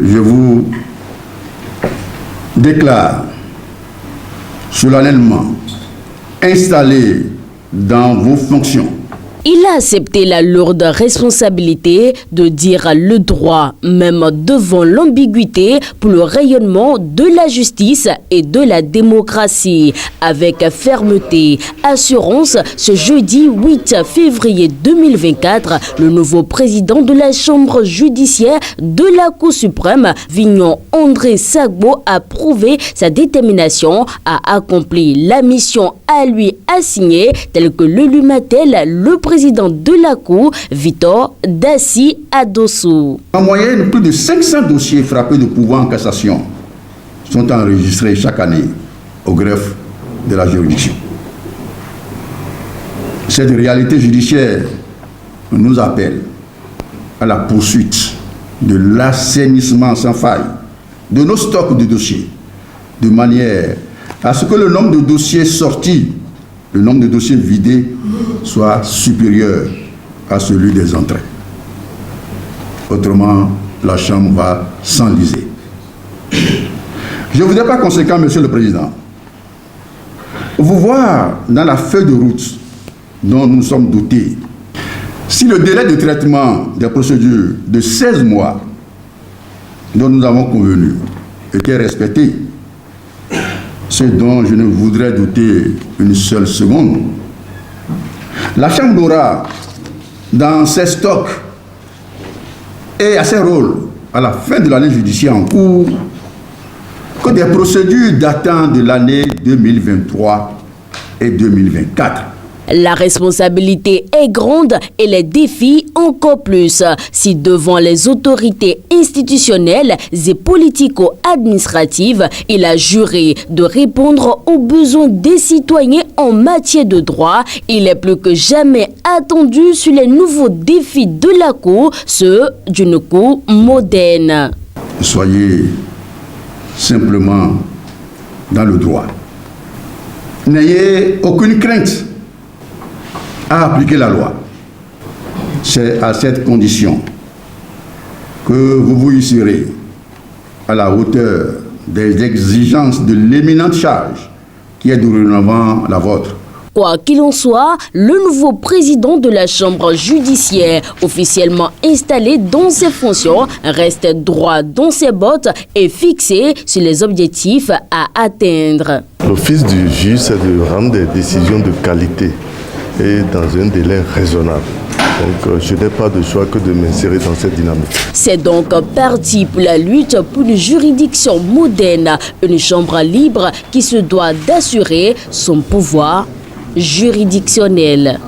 je vous déclare solennellement installé dans vos fonctions. Il a accepté la lourde responsabilité de dire le droit, même devant l'ambiguïté, pour le rayonnement de la justice et de la démocratie. Avec fermeté, assurance, ce jeudi 8 février 2024, le nouveau président de la Chambre judiciaire de la Cour suprême, Vignon André Sagbo, a prouvé sa détermination à accomplir la mission à lui assignée, telle que le Lumatel, le président de la Cour, Victor Dassi Adossou. En moyenne, plus de 500 dossiers frappés de pouvoir en cassation sont enregistrés chaque année au greffe de la juridiction. Cette réalité judiciaire nous appelle à la poursuite de l'assainissement sans faille de nos stocks de dossiers, de manière à ce que le nombre de dossiers sortis, le nombre de dossiers vidés soit supérieur à celui des entrées. Autrement, la Chambre va s'enliser. Je ne voudrais pas conséquent, Monsieur le Président, vous voir dans la feuille de route dont nous sommes dotés. Si le délai de traitement des procédures de 16 mois dont nous avons convenu était respecté, ce dont je ne voudrais douter une seule seconde, la Chambre aura dans ses stocks et à ses rôles à la fin de l'année judiciaire en cours que des procédures datant de l'année 2023 et 2024. La responsabilité est grande et les défis encore plus. Si devant les autorités institutionnelles et politico-administratives, il a juré de répondre aux besoins des citoyens en matière de droit, il est plus que jamais attendu sur les nouveaux défis de la Cour, ceux d'une Cour moderne. Soyez simplement dans le droit. N'ayez aucune crainte à appliquer la loi. C'est à cette condition que vous vous hisserez à la hauteur des exigences de l'éminente charge qui est dorénavant la vôtre. Quoi qu'il en soit, le nouveau président de la Chambre judiciaire, officiellement installé dans ses fonctions, reste droit dans ses bottes et fixé sur les objectifs à atteindre. L'office du juge, c'est de rendre des décisions de qualité et dans un délai raisonnable. Donc je n'ai pas de choix que de m'insérer dans cette dynamique. C'est donc parti pour la lutte pour une juridiction moderne, une chambre libre qui se doit d'assurer son pouvoir juridictionnel.